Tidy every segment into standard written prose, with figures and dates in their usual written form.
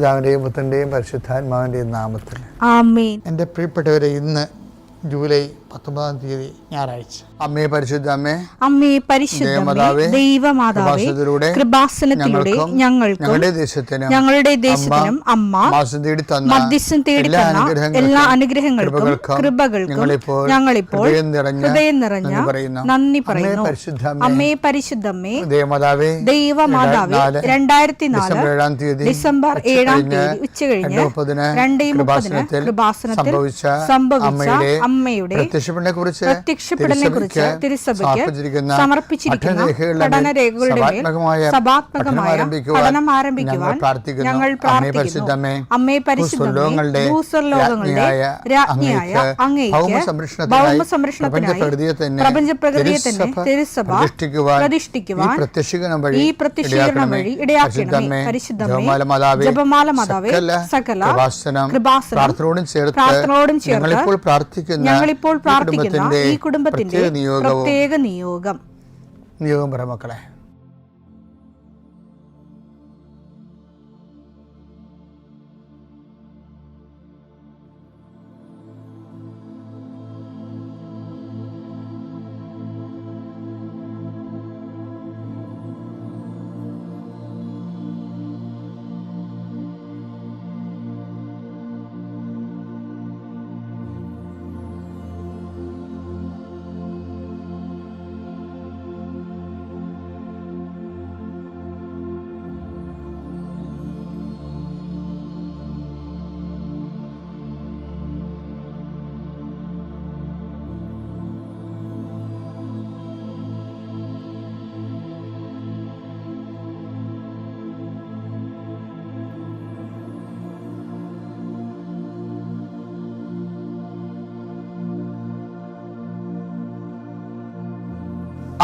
പിതാവിന്റെയും പുത്രന്റെയും പരിശുദ്ധാത്മാവിന്റെയും നാമത്തിൽ ആമേൻ. എൻ്റെ പ്രിയപ്പെട്ടവരെ, ഇന്ന് ജൂലൈ 19-ാം തീയതി ഞായറാഴ്ച. അമ്മേ പരിശുദ്ധ അമ്മേ, അമ്മേ പരിശുദ്ധമേ, ദൈവമാതാവേ, കൃപാസനത്തിലൂടെ ഞങ്ങളുടെ ദേശത്തിനും അമ്മ മധ്യസ്ഥം തേടി തന്ന എല്ലാ അനുഗ്രഹങ്ങൾക്കും കൃപകൾക്കും ഞങ്ങളിപ്പോൾ ഹൃദയം നിറഞ്ഞ നന്ദി പറയുന്നു. അമ്മേ പരിശുദ്ധമേ, ദൈവമാതാവേ, 2004 ഡിസംബർ 7-ാം തീയതി ഉച്ചകഴിഞ്ഞ് 2:30 കൃപാസനത്തിൽ സംഭവിച്ച അമ്മയുടെ പ്രത്യക്ഷപ്പെടലിനെ കുറിച്ച് തിരുസഭയ്ക്ക് സമർപ്പിച്ചിരിക്കുന്ന പഠനരേഖകളുടെ മേൽ സഭാത്മകമായ പഠനം ആരംഭിക്കുവാൻ ഞങ്ങൾ പ്രാർത്ഥിക്കുന്നു. അമ്മേ പരിശുദ്ധമേ, ഭൂസ്വർലോകങ്ങളുടെ രാജ്ഞിയായ അങ്ങേയ്ക്ക് ഭൗമസംരക്ഷണത്തിനായി പ്രപഞ്ചപ്രകൃതിയെ തന്നെ തിരുസഭ പ്രതിഷ്ഠിക്കുവാൻ ഈ പ്രത്യക്ഷീകരണം വഴി ഇടയാക്കണമേ. പരിശുദ്ധമേ, ജപമാല മാതാവേ, സകല കൃപാസനം പ്രാർത്ഥനയോടും ചേർത്ത് ഞങ്ങളിപ്പോൾ പ്രാർത്ഥിക്കുന്ന ഈ കുടുംബത്തിന്റെ പ്രത്യേക നിയോഗം പറ മക്കളെ.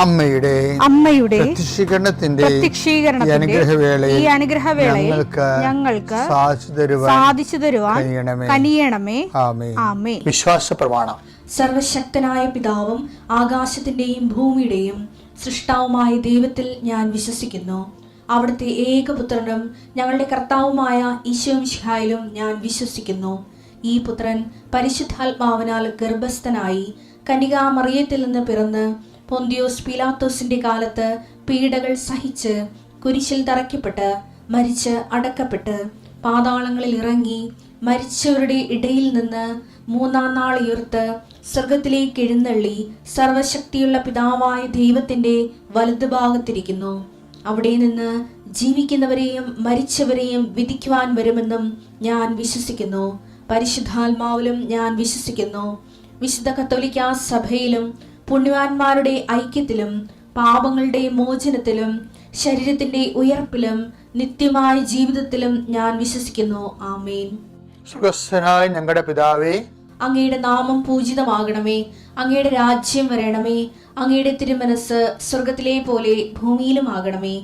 അമ്മയുടെ പ്രത്യക്ഷീകരണത്തിന്റെ ഈ അനുഗ്രഹവേളയിൽ ഞങ്ങൾക്ക് സാധിച്ചു തരുവാൻ കനിയണമേ. ആമേൻ. വിശ്വാസ പ്രമാണം. സർവശക്തനായ പിതാവും ആകാശത്തിന്റെയും ഭൂമിയുടെയും സൃഷ്ടാവുമായ ദൈവത്തിൽ ഞാൻ വിശ്വസിക്കുന്നു. അവിടുത്തെ ഏകപുത്രനും ഞങ്ങളുടെ കർത്താവുമായ ഈശോമിശിഹായിലും ഞാൻ വിശ്വസിക്കുന്നു. ഈ പുത്രൻ പരിശുദ്ധാത്മാവിനാൽ ഗർഭസ്ഥനായി കന്യകാമറിയത്തിൽ നിന്ന് പിറന്ന് പൊന്തിയോസ് പീലാത്തോസിന്റെ കാലത്ത് പീഡകൾ സഹിച്ച് കുരിശിൽ തറയ്ക്കപ്പെട്ട് മരിച്ച് അടക്കപ്പെട്ട് പാതാളങ്ങളിൽ ഇറങ്ങി മരിച്ചവരുടെ ഇടയിൽ നിന്ന് 3-ാം നാൾ ഉയർത്ത് സ്വർഗത്തിലേക്ക് എഴുന്നള്ളി സർവശക്തിയുള്ള പിതാവായ ദൈവത്തിന്റെ വലതുഭാഗത്തിരിക്കുന്നു. അവിടെ നിന്ന് ജീവിക്കുന്നവരെയും മരിച്ചവരെയും വിധിക്കുവാൻ വരുമെന്നും ഞാൻ വിശ്വസിക്കുന്നു. പരിശുദ്ധാത്മാവിലും ഞാൻ വിശ്വസിക്കുന്നു. വിശുദ്ധ കത്തോലിക്കാ സഭയിലും പുണ്യവാന്മാരുടെ ഐക്യത്തിലും പാപങ്ങളുടെ മോചനത്തിലും ശരീരത്തിന്റെ ഉയർപ്പിലും നിത്യമായ ജീവിതത്തിലും ഞാൻ വിശ്വസിക്കുന്നു. ആമേൻ. സുഖസ്ഥനായ ഞങ്ങളുടെ പിതാവേ, അങ്ങയുടെ നാമം പൂജിതമാകണമേ. അങ്ങയുടെ രാജ്യം വരണമേ. അങ്ങയുടെ തിരുമനസ് സ്വർഗത്തിലെ പോലെ ഭൂമിയിലും ആകണമേ.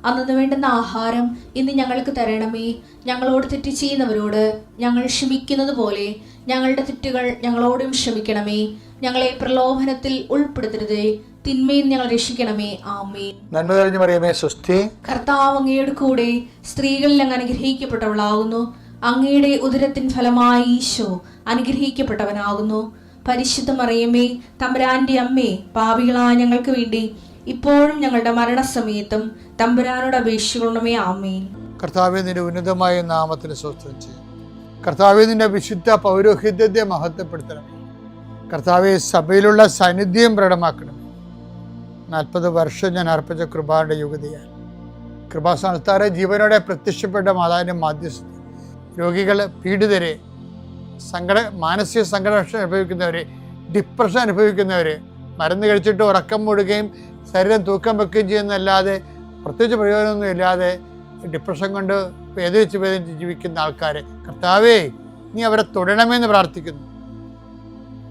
അന്നു വേണ്ടുന്ന ആഹാരം ഇന്ന് ഞങ്ങൾക്ക് തരണമേ. ഞങ്ങളോട് തെറ്റ് ചെയ്യുന്നവരോട് ഞങ്ങൾ ക്ഷമിക്കുന്നത് പോലെ ഞങ്ങളുടെ തെറ്റുകൾ ഞങ്ങളോടും ക്ഷമിക്കണമേ. ഞങ്ങളെ പ്രലോഭനത്തിൽ ഉൾപ്പെടുത്തരുതേ, തിന്മയിൽ ഞങ്ങൾ രക്ഷിക്കണമേ. ആമേൻ. നന്മ നിറഞ്ഞ മറിയമേ, സ്വസ്തി. കർത്താവ് അങ്ങയുടെ കൂടെ സ്ത്രീകളിൽ അങ്ങ് അനുഗ്രഹിക്കപ്പെട്ടവളാകുന്നു. അങ്ങയുടെ ഉദരത്തിൻ ഫലമായി ഈശോ അനുഗ്രഹിക്കപ്പെട്ടവനാകുന്നു. പരിശുദ്ധ മറിയമേ, തമ്പുരാന്റെ അമ്മേ, പാപികളായ ഞങ്ങൾക്ക് വേണ്ടി ഇപ്പോഴും ഞങ്ങളുടെ മരണസമയത്തും തമ്പുരാനോട് അപേക്ഷിക്കണമേ. ആമേൻ. കർത്താവേ, നിന്റെ ഉന്നതമായ നാമത്തിന് സ്തോത്രം ചെയ്യും. കർത്താവേ, നിന്റെ വിശുദ്ധ പൗരോഹിത്യത്തെ മഹത്വപ്പെടുത്തണമേ. കർത്താവെ, സഭയിലുള്ള സാന്നിധ്യം പ്രകടമാക്കണം. 40 വർഷം ഞാൻ അർപ്പിച്ച കൃപാന്റെ യുഗതിയാൽ കൃപാസ്ഥാനത്താറെ ജീവനോടെ പ്രത്യക്ഷപ്പെട്ട മാതാവിൻ്റെ മാധ്യസ്ഥ രോഗികൾ, പീഡിതരെ, മാനസിക സംഘർഷം അനുഭവിക്കുന്നവർ, ഡിപ്രഷൻ അനുഭവിക്കുന്നവർ, മരുന്ന് കഴിച്ചിട്ട് ഉറക്കം മൂടുകയും ശരീരം തൂക്കം വെക്കുകയും ചെയ്യുന്നതല്ലാതെ പ്രത്യേകിച്ച് പ്രയോജനമൊന്നും ഇല്ലാതെ ഡിപ്രഷൻ കൊണ്ട് വേദനിച്ച് ജീവിക്കുന്ന ആൾക്കാർ, കർത്താവേ, നീ അവരെ തൊടണമെന്ന് പ്രാർത്ഥിക്കുന്നു.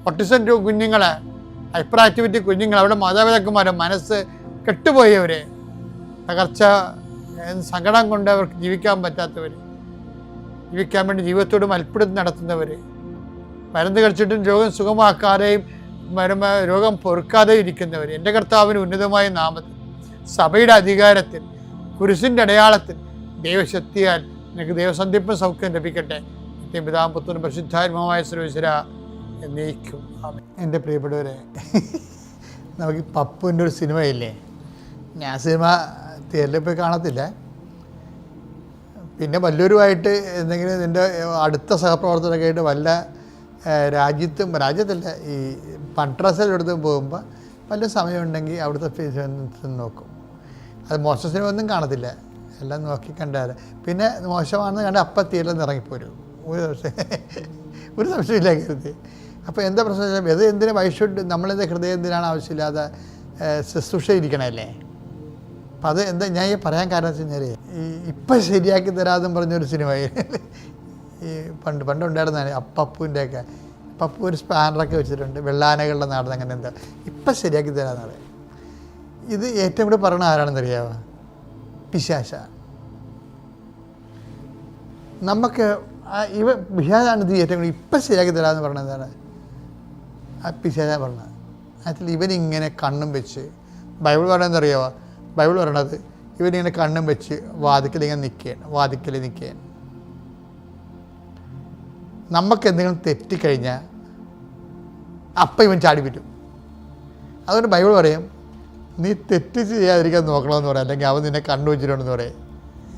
ഓട്ടിസം കുഞ്ഞുങ്ങളെ, ഹൈപ്പർ ആക്ടിവിറ്റി കുഞ്ഞുങ്ങൾ, അവിടെ മാതാപിതാക്കന്മാരെ മനസ്സ് കെട്ടുപോയവരെ, തകർച്ച സങ്കടം കൊണ്ട് അവർക്ക് ജീവിക്കാൻ പറ്റാത്തവർ, ജീവിക്കാൻ വേണ്ടി ജീവിതത്തോട് മൽപ്പിടുത്തി നടത്തുന്നവർ, മരുന്ന് കഴിച്ചിട്ടും രോഗം സുഖമാക്കാതെയും രോഗം പൊറുക്കാതെയും ഇരിക്കുന്നവർ, എൻ്റെ കർത്താവിന് ഉന്നതമായ നാമത്തിൽ, സഭയുടെ അധികാരത്തിൽ, കുരിശിൻ്റെ അടയാളത്തിൽ, ദൈവശക്തിയാൽ നിനക്ക് ദൈവസന്ധിപ്പും സൗഖ്യം ലഭിക്കട്ടെ. പിതാവും പുത്രനും പരിശുദ്ധാത്മാവുമായ സർവ്വേശ്വര എന്നേക്കും ആമേൻ. എൻ്റെ പ്രിയപ്പെട്ടവരെ, നമുക്ക് പപ്പുവിൻ്റെ ഒരു സിനിമയില്ലേ, ഞാൻ സിനിമ തിയേറ്ററിൽ പോയി കാണത്തില്ല, പിന്നെ വല്ലവരുമായിട്ട് എന്തെങ്കിലും ഇതിൻ്റെ അടുത്ത സഹപ്രവർത്തകരൊക്കെ ആയിട്ട് വല്ല രാജ്യത്തല്ല ഈ പൺട്രസിലെടുത്തും പോകുമ്പോൾ വല്ല സമയമുണ്ടെങ്കിൽ അവിടുത്തെ ഫീസ് നോക്കും. അത് മോശം സിനിമ ഒന്നും കാണത്തില്ല, എല്ലാം നോക്കി കണ്ടാൽ പിന്നെ മോശമാണെന്ന് കണ്ട് അപ്പം തിയേറ്ററിൽ നിന്ന് ഇറങ്ങിപ്പോരും. ഒരു സംശയമില്ല കരുതി. അപ്പോൾ എന്താ പ്രശ്നം വെച്ചാൽ ഇത് എന്തിനാ വൈഷുഡ് നമ്മളിത് ഹൃദയം എന്തിനാണ് ആവശ്യമില്ലാതെ ശുശ്രൂഷയിരിക്കണമല്ലേ. അപ്പം അത് എന്താ ഞാൻ ഈ പറയാൻ കാരണം വെച്ച് കഴിഞ്ഞാൽ ഈ ഇപ്പം ശരിയാക്കി തരാമെന്നും പറഞ്ഞൊരു സിനിമ ഈ പണ്ടുണ്ടായിരുന്നതാണ് പപ്പുവിൻ്റെയൊക്കെ. പപ്പു ഒരു സ്പാനറൊക്കെ വെച്ചിട്ടുണ്ട്, വെള്ളാനകളുടെ നാട് അങ്ങനെ എന്താ ഇപ്പം ശരിയാക്കി തരാമെന്ന് പറയും. ഇത് ഏറ്റവും കൂടെ പറയണ ആരാണെന്നറിയാമോ? പിശാച. നമുക്ക് പിശാചാണ് ഇത് ഏറ്റവും കൂടി ഇപ്പം ശരിയാക്കി തരാമെന്ന് പറഞ്ഞത്. എന്താണ് ആ പിശാച പറഞ്ഞത്? അതിൽ ഇവനിങ്ങനെ കണ്ണും വെച്ച്, ബൈബിൾ പറയണമെന്നറിയാമോ? ബൈബിൾ പറയണത് ഇവനിങ്ങനെ കണ്ണും വെച്ച് വാതിക്കലിങ്ങനെ നിൽക്കുകയാണ്. നമുക്ക് എന്തെങ്കിലും തെറ്റിക്കഴിഞ്ഞാൽ അപ്പം ഇവൻ ചാടി പറ്റും. അതുകൊണ്ട് ബൈബിൾ പറയും, നീ തെറ്റ് ചെയ്യാതിരിക്കാൻ നോക്കണമെന്ന് പറയാം, അല്ലെങ്കിൽ അവൻ നിന്നെ കണ്ണു വെച്ചിട്ടുണ്ടെന്ന് പറയും.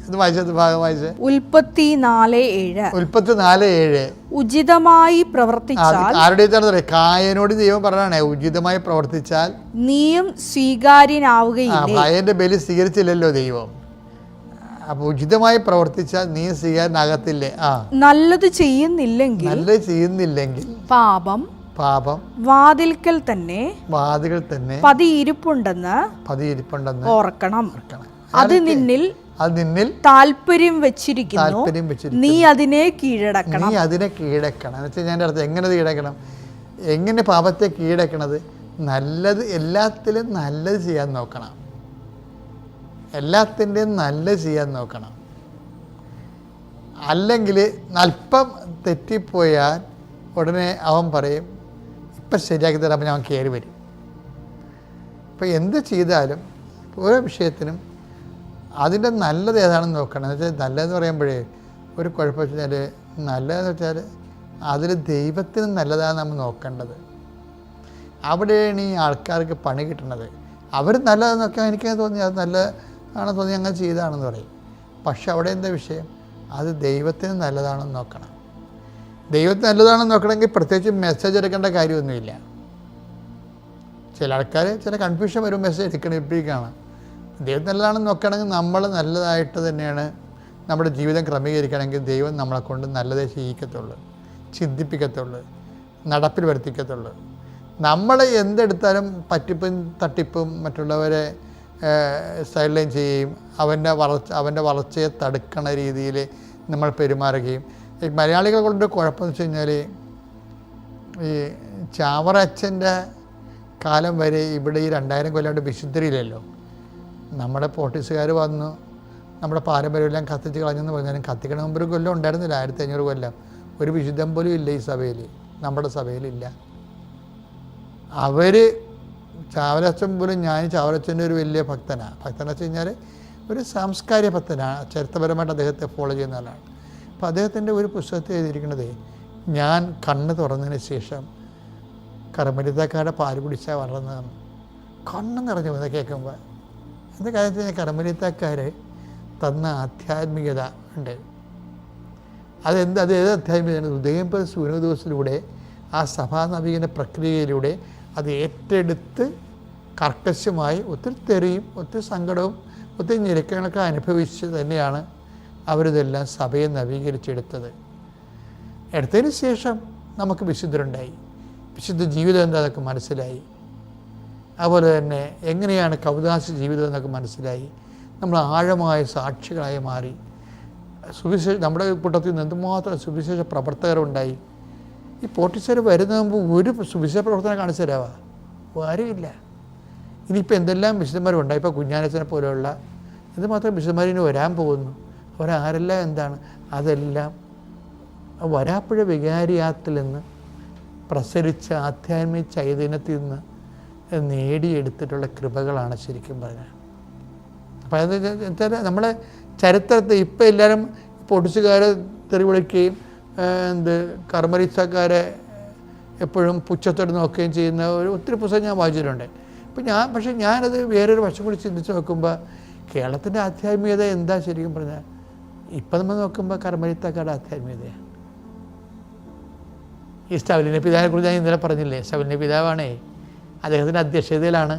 ഇത് വായിച്ചത് ഭാഗം വായിച്ചത് ഉൽപ്പത്തി 4:7 ഉചിതമായി പ്രവർത്തിച്ചാൽ, ആരുടെ പറയാം? കായനോട് ദൈവം പറഞ്ഞാണേ, ഉചിതമായി പ്രവർത്തിച്ചാൽ നീയും സ്വീകാര്യനാവുകയില്ല. കായന്റെ ബലി സ്വീകരിച്ചില്ലല്ലോ ദൈവം. അപ്പൊ ഉചിതമായി പ്രവർത്തിച്ചാൽ നീ സ്വീകാരനാകത്തില്ലേ? നല്ലത് ചെയ്യുന്നില്ലെങ്കിൽ പാപം വാതിൽക്കൽ തന്നെ പതിയിരിപ്പുണ്ടെന്ന് ഓർക്കണം. അത് നിന്നിൽ താല്പര്യം വെച്ചിരിക്കുന്നു, നീ അതിനെ കീഴടക്കണം. ഞാൻ അർത്ഥം എങ്ങനെ കീഴടക്കണം? എങ്ങനെ പാപത്തെ കീഴടക്കണത്? നല്ലത് എല്ലാത്തിലും നല്ലത് ചെയ്യാൻ നോക്കണം. എല്ലാത്തിൻ്റെയും നല്ലത് ചെയ്യാൻ നോക്കണം. അല്ലെങ്കിൽ അല്പം തെറ്റിപ്പോയാൽ ഉടനെ അവൻ പറയും ഇപ്പം ശരിയാക്കി തരാൻ. അവൻ കയറി വരും. ഇപ്പം എന്ത് ചെയ്താലും ഓരോ വിഷയത്തിനും അതിൻ്റെ നല്ലത് ഏതാണെന്ന് നോക്കണം. എന്ന് വെച്ചാൽ നല്ലതെന്ന് പറയുമ്പോഴേ ഒരു കുഴപ്പം വെച്ചാൽ, നല്ലതെന്ന് വെച്ചാൽ അതിൽ ദൈവത്തിന് നല്ലതാണ് നമ്മൾ നോക്കേണ്ടത്. അവിടെയാണ് ഈ ആൾക്കാർക്ക് പണി കിട്ടുന്നത്. അവർ നല്ലതെന്ന് നോക്കിയാൽ എനിക്ക് തോന്നി അത് നല്ലതാണെന്ന് തോന്നി അങ്ങനെ ചെയ്തതാണെന്ന് പറയും. പക്ഷെ അവിടെ എന്താ വിഷയം? അത് ദൈവത്തിന് നല്ലതാണെന്ന് നോക്കണം. ദൈവത്തിന് നല്ലതാണെന്ന് നോക്കണമെങ്കിൽ പ്രത്യേകിച്ച് മെസ്സേജ് എടുക്കേണ്ട കാര്യമൊന്നുമില്ല. ചില ആൾക്കാർ ചില കൺഫ്യൂഷൻ വരും, മെസ്സേജ് എടുക്കണപ്പോഴേക്കാണ്. ദൈവം നല്ലതാണെന്ന് നോക്കുകയാണെങ്കിൽ നമ്മൾ നല്ലതായിട്ട് തന്നെയാണ് നമ്മുടെ ജീവിതം ക്രമീകരിക്കുകയാണെങ്കിൽ ദൈവം നമ്മളെ കൊണ്ട് നല്ലതേ ചെയ്യിക്കത്തുള്ളൂ, ചിന്തിപ്പിക്കത്തുള്ളൂ, നടപ്പിൽ വരുത്തിക്കത്തുള്ളൂ. നമ്മൾ എന്തെടുത്താലും പറ്റിപ്പും തട്ടിപ്പും മറ്റുള്ളവരെ സൈഡ് ലൈൻ ചെയ്യുകയും അവൻ്റെ വളർച്ചയെ തടുക്കണ രീതിയിൽ നമ്മൾ പെരുമാറുകയും. ഈ മലയാളികളെ കൊണ്ട് കുഴപ്പമെന്ന് വെച്ച് കഴിഞ്ഞാൽ ഈ ചാവറച്ചൻ്റെ കാലം വരെ ഇവിടെ ഈ 2000 കൊല്ലമായിട്ട് വിശുദ്ധരില്ലല്ലോ. നമ്മുടെ പോർട്ടീസുകാർ വന്നു നമ്മുടെ പാരമ്പര്യമെല്ലാം കത്തിച്ച് കളഞ്ഞെന്ന് പറഞ്ഞാലും കത്തിക്കണ മുമ്പ് ഒരു കൊല്ലം ഉണ്ടായിരുന്നില്ല. 1500 കൊല്ലം ഒരു വിശുദ്ധം പോലും ഇല്ല ഈ സഭയിൽ, നമ്മുടെ സഭയിലില്ല. അവർ ചാവറച്ചൻ പോലും, ഞാൻ ചാവറച്ചൻ്റെ ഒരു വലിയ ഭക്തനാണ്. ഭക്തനെന്ന് വെച്ച് കഴിഞ്ഞാൽ ഒരു സാംസ്കാരിക ഭക്തനാണ്, ചരിത്രപരമായിട്ട് അദ്ദേഹത്തെ ഫോളോ ചെയ്യുന്ന ആളാണ്. അപ്പോൾ അദ്ദേഹത്തിൻ്റെ ഒരു പുസ്തകത്തിൽ എഴുതിയിരിക്കുന്നത്, ഞാൻ കണ്ണ് തുറന്നതിന് ശേഷം കർമ്മലിത്തക്കാരുടെ പാല് കുടിച്ചാൽ വളർന്നതാണ്. കണ്ണ് നിറഞ്ഞു പോകുന്നത് കേൾക്കുമ്പോൾ. എന്താ കാര്യം വെച്ച് കഴിഞ്ഞാൽ കർമ്മലിത്തക്കാർ തന്ന ആധ്യാത്മികത ഉണ്ട്. അത് ഏത് ആധ്യാത്മികതയാണ്? ഉദയംപുര സൂര്യദിവസത്തിലൂടെ ആ സഭാ നവീകരണ പ്രക്രിയയിലൂടെ അത് ഏറ്റെടുത്ത് കർക്കശമായി ഒത്തിരി തെറിയും ഒത്തിരി സങ്കടവും ഒത്തിരി ഞെരുക്കങ്ങളൊക്കെ അനുഭവിച്ച് തന്നെയാണ് അവരിതെല്ലാം സഭയെ നവീകരിച്ചെടുത്തത്. എടുത്തതിന് ശേഷം നമുക്ക് വിശുദ്ധരുണ്ടായി, വിശുദ്ധ ജീവിതം എന്താണെന്നൊക്കെ മനസ്സിലായി. അതുപോലെ തന്നെ എങ്ങനെയാണ് കൗദാശ ജീവിതം എന്നൊക്കെ മനസ്സിലായി. നമ്മൾ ആഴമായ സാക്ഷികളായി മാറി. നമ്മുടെ കൂട്ടത്തിൽ നിന്ന് എന്തുമാത്രം സുവിശേഷ പ്രവർത്തകരുണ്ടായി. ഈ പോർട്ടീസുകാർ വരുന്ന മുമ്പ് ഒരു സുവിശേഷ പ്രവർത്തനം കാണിച്ചു തരാവാ? ആരുമില്ല. ഇനിയിപ്പോൾ എന്തെല്ലാം വിശുദ്ധന്മാരുണ്ടായി. ഇപ്പോൾ കുഞ്ഞാനച്ചനെ പോലെയുള്ള എന്തുമാത്രം വിശുദ്ധന്മാരിന് വരാൻ പോകുന്നു. അവരാരെല്ലാം എന്താണ്? അതെല്ലാം വരാപ്പുഴ വികാരിയാത്തിൽ നിന്ന് പ്രസരിച്ച ആധ്യാത്മിക ചൈതന്യത്തിൽ നിന്ന് നേടിയെടുത്തിട്ടുള്ള കൃപകളാണ് ശരിക്കും പറഞ്ഞാൽ. അപ്പോൾ അത് നമ്മളെ ചരിത്രത്തിൽ ഇപ്പോൾ എല്ലാവരും പൊട്ടിച്ചുകാരെ തെറി വിളിക്കുകയും കർമ്മലിസക്കാരെ എപ്പോഴും പുച്ഛത്തോടെ നോക്കുകയും ചെയ്യുന്ന ഒത്തിരി പുസ്തകം ഞാൻ വായിച്ചിട്ടുണ്ട്. പക്ഷേ ഞാനത് വേറൊരു വശം കൂടി ചിന്തിച്ച് നോക്കുമ്പോൾ കേരളത്തിൻ്റെ ആധ്യാത്മികത എന്താ ശരിക്കും പറഞ്ഞാൽ ഇപ്പം നമ്മൾ നോക്കുമ്പോൾ കർമ്മലിത്തക്കാരുടെ ആധ്യാത്മികതയാണ്. ഈ സ്റ്റവലിൻ്റെ പിതാവിനെ കുറിച്ച് ഞാൻ ഇന്നലെ പറഞ്ഞില്ലേ, സ്റ്റവലിൻ്റെ പിതാവാണേ, അദ്ദേഹത്തിൻ്റെ അധ്യക്ഷതയിലാണ്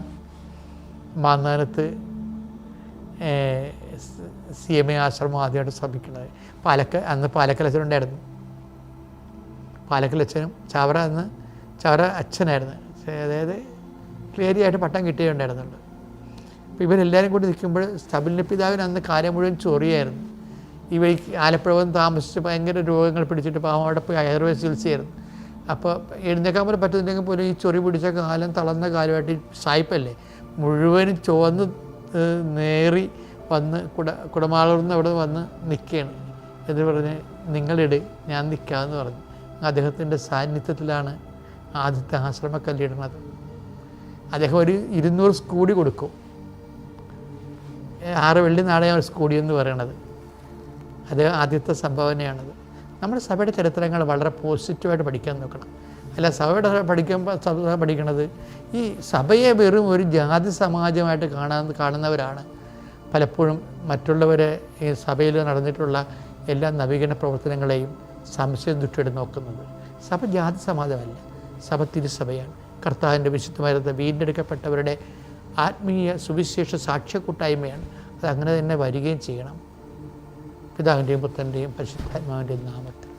മാന്നാനത്ത് CMA ആശ്രമം ആദ്യമായിട്ട് സ്ഥാപിക്കുന്നത്. അന്ന് പാലക്കലച്ചനുണ്ടായിരുന്നു. പാലക്കലച്ചനും ചവറ അച്ഛനായിരുന്നു, അതായത് ക്ലിയറിയായിട്ട് പട്ടം കിട്ടിയുണ്ടായിരുന്നുണ്ട്. അപ്പോൾ ഇവരെല്ലാവരും കൂടി നിൽക്കുമ്പോൾ സ്റ്റബിലിൻ്റെ പിതാവിന് അന്ന് കാര്യം മുഴുവൻ ചൊറിയായിരുന്നു. ആലപ്പുഴ വന്ന് താമസിച്ച് ഭയങ്കര രോഗങ്ങൾ പിടിച്ചിട്ട് പാവം അവിടെ പോയി ആയുർവേദ ചികിത്സയായിരുന്നു. അപ്പോൾ എഴുന്നേക്കാൻ പോലും പറ്റുന്നില്ലെങ്കിൽ പോലും ഈ ചൊറി പിടിച്ച കാലം തളർന്ന കാലമായിട്ട് സായിപ്പല്ലേ മുഴുവനും ചുവന്ന് നേറി വന്ന് കുടമാളൂർന്ന് അവിടെ വന്ന് നിൽക്കുകയാണ്. എന്ന് പറഞ്ഞ് നിങ്ങളിട് ഞാൻ നിൽക്കാമെന്ന് പറഞ്ഞു. അദ്ദേഹത്തിൻ്റെ സാന്നിധ്യത്തിലാണ് ആദ്യത്തെ ആശ്രമക്കല്ലിടുന്നത്. അദ്ദേഹം ഒരു 200 സ്കൂടി കൊടുക്കും. 6 വെള്ളി നാണയമാണ് സ്കൂടി എന്ന് പറയണത്. അത് ആദ്യത്തെ സംഭാവനയാണത്. നമ്മുടെ സഭയുടെ ചരിത്രങ്ങൾ വളരെ പോസിറ്റീവായിട്ട് പഠിക്കാൻ നോക്കണം. അല്ല, സഭയുടെ പഠിക്കണത് ഈ സഭയെ വെറും ഒരു ജാതി സമാജമായിട്ട് കാണുന്നവരാണ് പലപ്പോഴും മറ്റുള്ളവരെ ഈ സഭയിൽ നടന്നിട്ടുള്ള എല്ലാ നവീകരണ പ്രവർത്തനങ്ങളെയും സംശയം ദൃഷ്ടിയോടെ നോക്കുന്നത്. സഭ ജാതി സമാജമല്ല, സഭ തിരുസഭയാണ്. കർത്താവിൻ്റെ വിശുദ്ധമായിരുന്ന വീണ്ടെടുക്കപ്പെട്ടവരുടെ ആത്മീയ സുവിശേഷ സാക്ഷ്യക്കൂട്ടായ്മയാണ്. അതങ്ങനെ തന്നെ വരികയും ചെയ്യണം. പിതാവിൻ്റെയും പുത്രൻ്റെയും പരിശുദ്ധാത്മാവിൻ്റെയും നാമത്തിൽ.